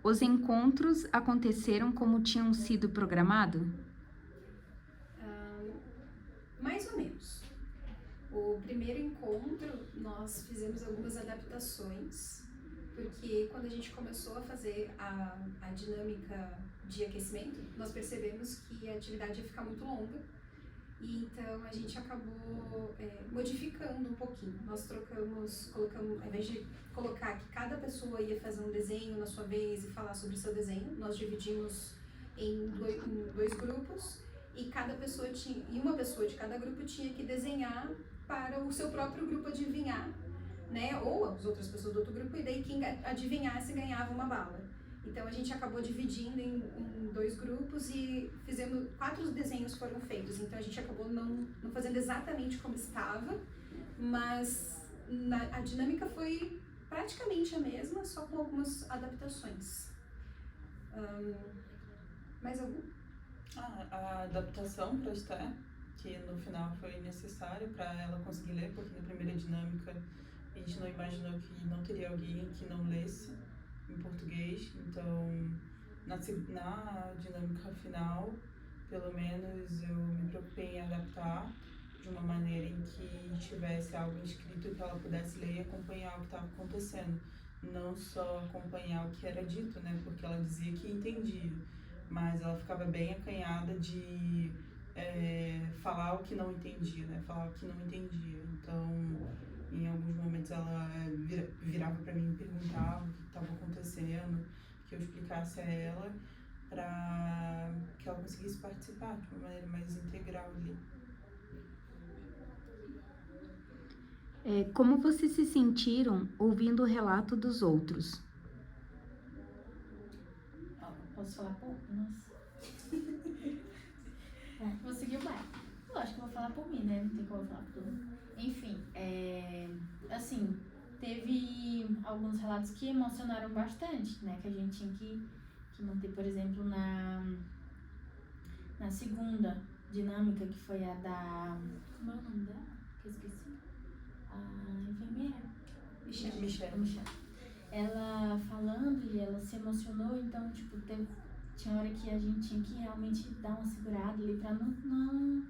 Os encontros aconteceram como tinham sido programados? Mais ou menos. O primeiro encontro, nós fizemos algumas adaptações, porque quando a gente começou a fazer a dinâmica de aquecimento, nós percebemos que a atividade ia ficar muito longa, e então a gente acabou modificando um pouquinho. Nós colocamos, ao invés de colocar que cada pessoa ia fazer um desenho na sua vez e falar sobre o seu desenho, nós dividimos em dois grupos, e uma pessoa de cada grupo tinha que desenhar para o seu próprio grupo adivinhar, né? Ou as outras pessoas do outro grupo, e daí quem adivinhasse ganhava uma bala. Então a gente acabou dividindo em dois grupos e 4 desenhos foram feitos. Então a gente acabou não fazendo exatamente como estava, mas a dinâmica foi praticamente a mesma, só com algumas adaptações. Mais algum? A adaptação para a Esté, que no final foi necessária para ela conseguir ler, porque na primeira dinâmica a gente não imaginou que não teria alguém que não lesse em português. Então, na dinâmica final, pelo menos eu me preocupei em adaptar de uma maneira em que tivesse algo escrito que ela pudesse ler e acompanhar o que estava acontecendo. Não só acompanhar o que era dito, né? Porque ela dizia que entendia, mas ela ficava bem acanhada de falar o que não entendia, né? Falar o que não entendia. Então, em alguns momentos ela virava para mim e perguntava o que estava acontecendo, que eu explicasse a ela, para que ela conseguisse participar de uma maneira mais integral ali. Como vocês se sentiram ouvindo o relato dos outros? Posso falar pouco? Nossa. Vou seguir o bairro. Lógico que eu vou falar por mim, né? Não tem como eu falar por todo mundo. Enfim, assim, teve alguns relatos que emocionaram bastante, né? Que a gente tinha que manter, por exemplo, na segunda dinâmica, que foi a da... Como é o nome dela? Que eu esqueci. A enfermeira. Michelle. Ela falando e ela se emocionou, então, tipo, tinha hora que a gente tinha que realmente dar uma segurada ali pra não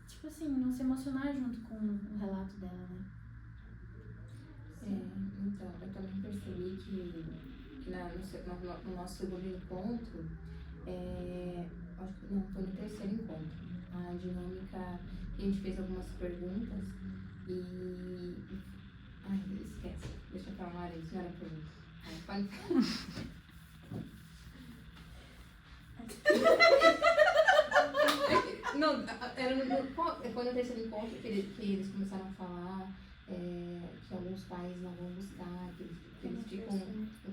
tipo assim, não se emocionar junto com o relato dela, né? Então, eu também percebi que no nosso segundo encontro, acho que não, foi no terceiro encontro, a dinâmica, a gente fez algumas perguntas e... Ai, esquece, deixa eu falar isso, não era pergunta. Pode Não, foi no terceiro encontro que eles começaram a falar que alguns pais não vão buscar, que eles ficam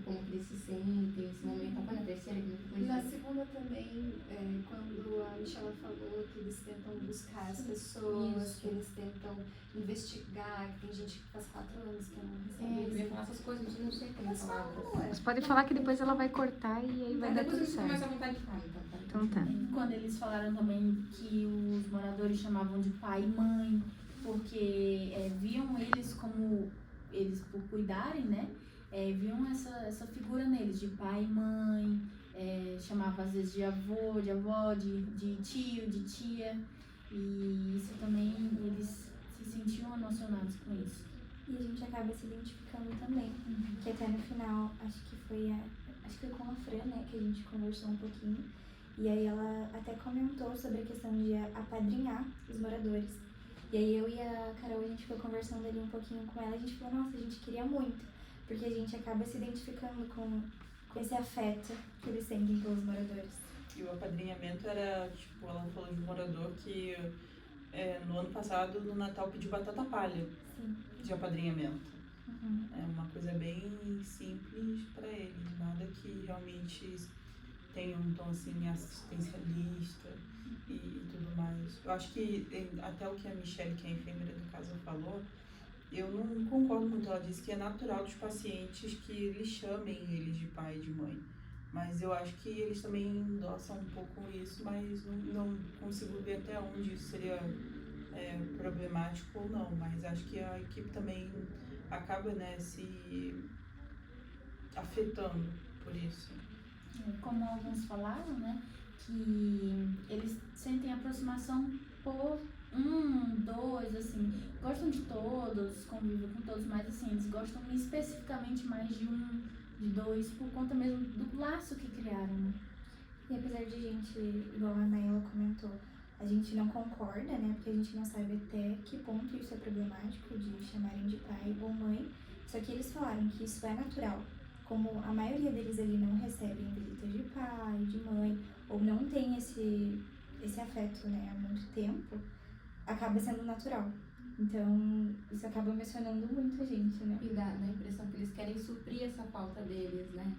como que eles se sentem nesse momento. Foi na terceira? Na segunda também, quando a Michela falou que eles tentam buscar as pessoas, isso, que eles tentam investigar, que tem gente que faz 4 anos que não recebe. Eu ia falar essas coisas, mas eu não sei como falar. Você pode falar que depois ela vai cortar e aí vai dar tudo certo. Começa a vontade de falar, então tá. Quando eles falaram também que os moradores chamavam de pai e mãe, porque viam eles como, eles por cuidarem, né? Viam essa figura neles, de pai e mãe, chamava às vezes de avô, de avó, de tio, de tia, e isso também, eles se sentiam emocionados com isso. E a gente acaba se identificando também, que até no final, acho que foi com a Fran, né, que a gente conversou um pouquinho, e aí ela até comentou sobre a questão de apadrinhar os moradores. E aí eu e a Carol, a gente foi conversando ali um pouquinho com ela, a gente falou, nossa, a gente queria muito, porque a gente acaba se identificando com esse afeto que eles sentem pelos moradores. E o apadrinhamento era, tipo, ela falou de um morador que no ano passado, no Natal, pediu batata palha. Sim. De apadrinhamento. Uhum. É uma coisa bem simples para ele, nada que realmente tenha um tom assim assistencialista e tudo mais. Eu acho que até o que a Michelle, que é a enfermeira do caso, falou, eu não concordo muito. Ela disse que é natural dos pacientes que eles chamem eles de pai e de mãe. Mas eu acho que eles também endossam um pouco isso, mas não consigo ver até onde isso seria problemático ou não. Mas acho que a equipe também acaba, né, se afetando por isso. Como alguns falaram, né, que eles sentem aproximação por dois, assim, gostam de todos, convivem com todos, mas assim, eles gostam especificamente mais de de dois, por conta mesmo do laço que criaram, né? E apesar de a gente, igual a Anaela comentou, a gente não concorda, né? Porque a gente não sabe até que ponto isso é problemático de chamarem de pai ou mãe. Só que eles falaram que isso é natural. Como a maioria deles ali não recebem visitas de pai, de mãe, ou não tem esse afeto, né, há muito tempo, acaba sendo natural. Então, isso acaba emocionando muito a gente, né? E dá a impressão que eles querem suprir essa falta deles, né?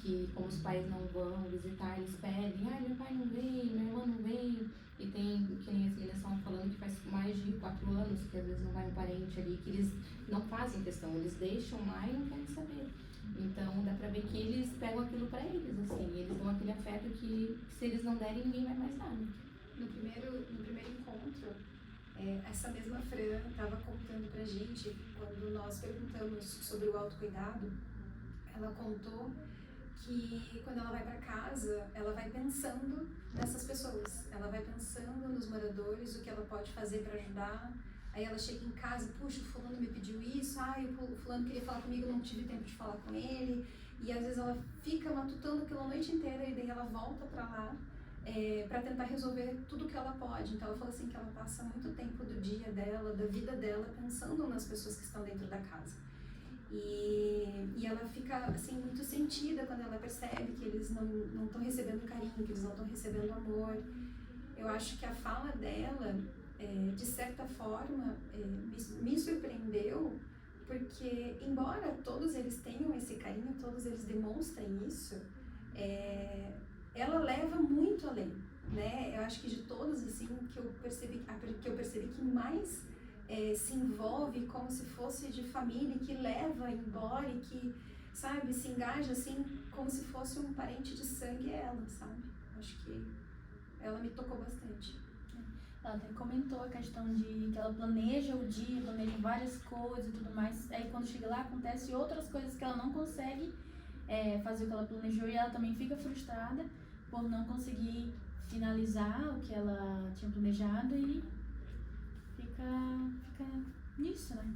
Que como os pais não vão visitar, eles pedem, meu pai não veio, minha irmã não veio. E tem, que nem as meninas estavam falando, que faz mais de 4 anos que às vezes não vai um parente ali, que eles não fazem questão, eles deixam lá e não querem saber. Então dá pra ver que eles pegam aquilo pra eles, assim, eles dão aquele afeto que se eles não derem, ninguém vai mais dar. No primeiro encontro, essa mesma Fran estava contando pra gente, quando nós perguntamos sobre o autocuidado, ela contou que quando ela vai para casa, ela vai pensando nessas pessoas, ela vai pensando nos moradores, o que ela pode fazer para ajudar. Aí ela chega em casa, puxa, o fulano me pediu isso, o fulano queria falar comigo, eu não tive tempo de falar com ele. E às vezes ela fica matutando aquilo a noite inteira e daí ela volta para lá para tentar resolver tudo que ela pode. Então ela fala assim que ela passa muito tempo do dia dela, da vida dela, pensando nas pessoas que estão dentro da casa. E ela fica assim muito sentida quando ela percebe que eles não estão recebendo carinho, que eles não estão recebendo amor. Eu acho que a fala dela, de certa forma, me surpreendeu, porque embora todos eles tenham esse carinho, todos eles demonstrem isso, ela leva muito além, né? Eu acho que de todos, assim, que eu percebi que mais se envolve como se fosse de família, que leva embora e que, sabe, se engaja assim como se fosse um parente de sangue, é ela, sabe? Acho que ela me tocou bastante. Ela até comentou a questão de que ela planeja o dia, planeja várias coisas e tudo mais, aí quando chega lá acontece outras coisas que ela não consegue fazer o que ela planejou e ela também fica frustrada por não conseguir finalizar o que ela tinha planejado e fica nisso, né?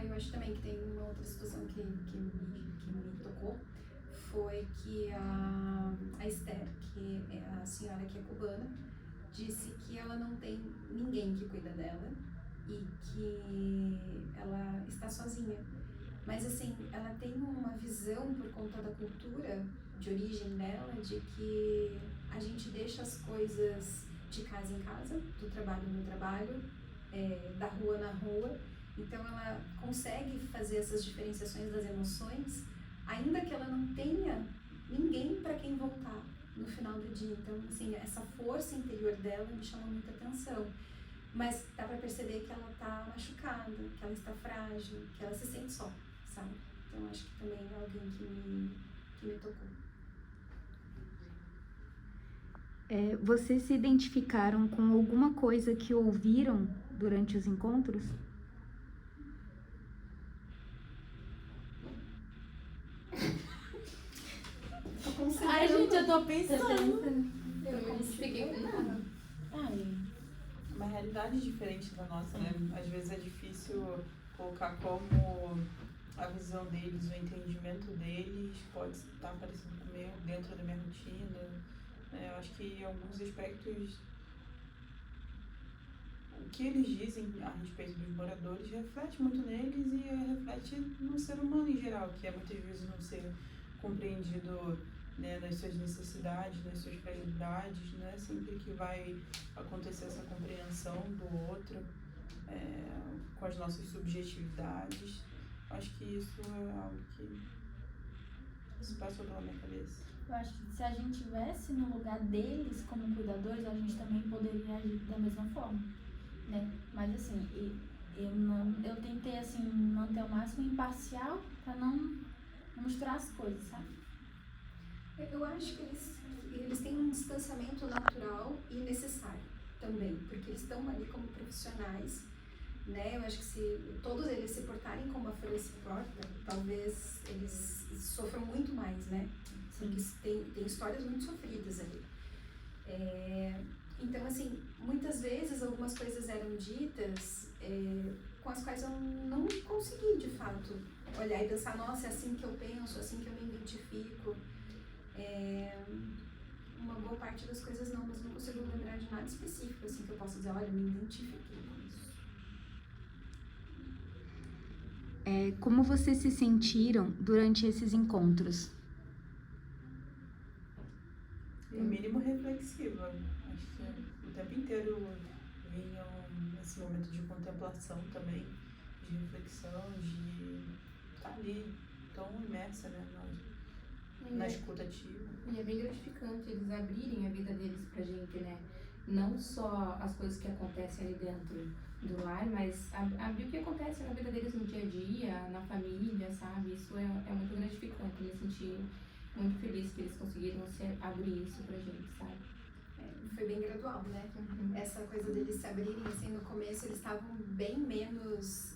Eu acho também que tem uma outra situação que me tocou, foi que a Esther, que é a senhora que é cubana, disse que ela não tem ninguém que cuida dela e que ela está sozinha. Mas assim, ela tem uma visão por conta da cultura de origem dela, de que a gente deixa as coisas de casa em casa, do trabalho no trabalho, da rua na rua. Então ela consegue fazer essas diferenciações das emoções, ainda que ela não tenha ninguém para quem voltar no final do dia. Então, assim, essa força interior dela me chama muita atenção. Mas dá para perceber que ela está machucada, que ela está frágil, que ela se sente só, sabe? Então acho que também é alguém que me tocou. Vocês se identificaram com alguma coisa que ouviram durante os encontros? Ai, gente, eu tô pensando. Eu não me identifiquei com nada. Uma realidade diferente da nossa, né? Às vezes é difícil colocar como a visão deles, o entendimento deles pode estar parecido com o meu, dentro da minha rotina. Eu acho que em alguns aspectos o que eles dizem a respeito dos moradores reflete muito neles e reflete no ser humano em geral, que é muitas vezes não ser compreendido, né, nas suas necessidades, nas suas fragilidades, né, sempre que vai acontecer essa compreensão do outro, com as nossas subjetividades. Acho que isso é algo que se passou pela minha cabeça. Eu acho que se a gente estivesse no lugar deles como cuidadores, a gente também poderia agir da mesma forma, né? Mas assim, eu tentei assim manter o máximo imparcial para não misturar as coisas, sabe? Eu acho que eles têm um distanciamento natural e necessário também, porque eles estão ali como profissionais né? Eu acho que se todos eles se portarem como a Fran se porta, talvez eles sofram muito mais, né? Porque tem histórias muito sofridas ali. Então, assim, muitas vezes algumas coisas eram ditas com as quais eu não consegui, de fato, olhar e pensar, nossa, é assim que eu penso, é assim que eu me identifico. Uma boa parte das coisas não, mas não consigo lembrar de nada específico, assim, que eu possa dizer, olha, eu me identifiquei com isso. Como vocês se sentiram durante esses encontros? No mínimo reflexiva. Acho que o tempo inteiro vinha esse momento de contemplação também, de reflexão, de estar ali tão imersa, né, na escuta ativa. E é bem gratificante eles abrirem a vida deles pra gente, né? Não só as coisas que acontecem ali dentro do lar, mas abrir o que acontece na vida deles no dia a dia, na família, sabe? Isso é muito gratificante. Eu me senti muito feliz que eles conseguiram abrir isso pra gente, sabe? Foi bem gradual, né? Essa coisa deles se abrirem, assim, no começo eles estavam bem menos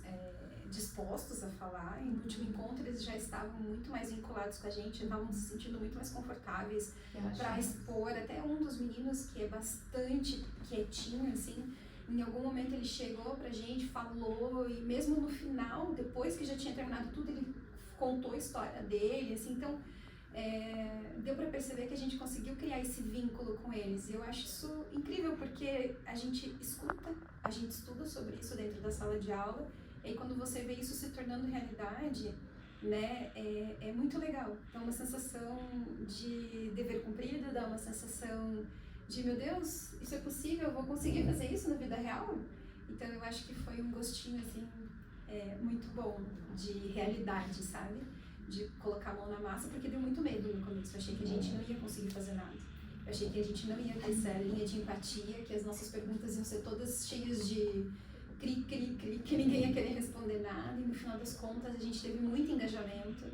dispostos a falar, e no último encontro eles já estavam muito mais vinculados com a gente, estavam se sentindo muito mais confortáveis para expor. Até um dos meninos, que é bastante quietinho, assim, em algum momento ele chegou pra gente, falou, e mesmo no final, depois que já tinha terminado tudo, ele contou a história dele, assim, então deu pra perceber que a gente conseguiu criar esse vínculo com eles. E eu acho isso incrível, porque a gente escuta, a gente estuda sobre isso dentro da sala de aula, e aí quando você vê isso se tornando realidade, né, é muito legal. Dá uma sensação de dever cumprido, dá uma sensação de, meu Deus, isso é possível, eu vou conseguir fazer isso na vida real? Então eu acho que foi um gostinho, assim, muito bom de realidade, sabe? De colocar a mão na massa, porque deu muito medo no começo. Eu achei que a gente não ia conseguir fazer nada. Eu achei que a gente não ia ter essa linha de empatia, que as nossas perguntas iam ser todas cheias de cri, cri, cri, que ninguém ia querer responder nada. E no final das contas, a gente teve muito engajamento.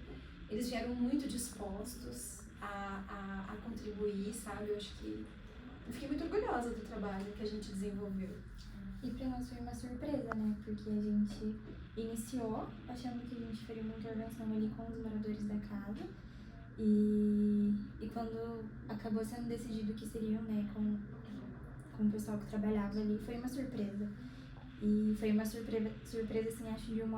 Eles vieram muito dispostos a contribuir, sabe? Eu acho que eu fiquei muito orgulhosa do trabalho que a gente desenvolveu. E pra nós foi uma surpresa, né? Porque a gente iniciou achando que a gente faria uma intervenção ali com os moradores da casa. E quando acabou sendo decidido que seriam, né, com o pessoal que trabalhava ali, foi uma surpresa. E foi uma surpresa, assim, acho, de uma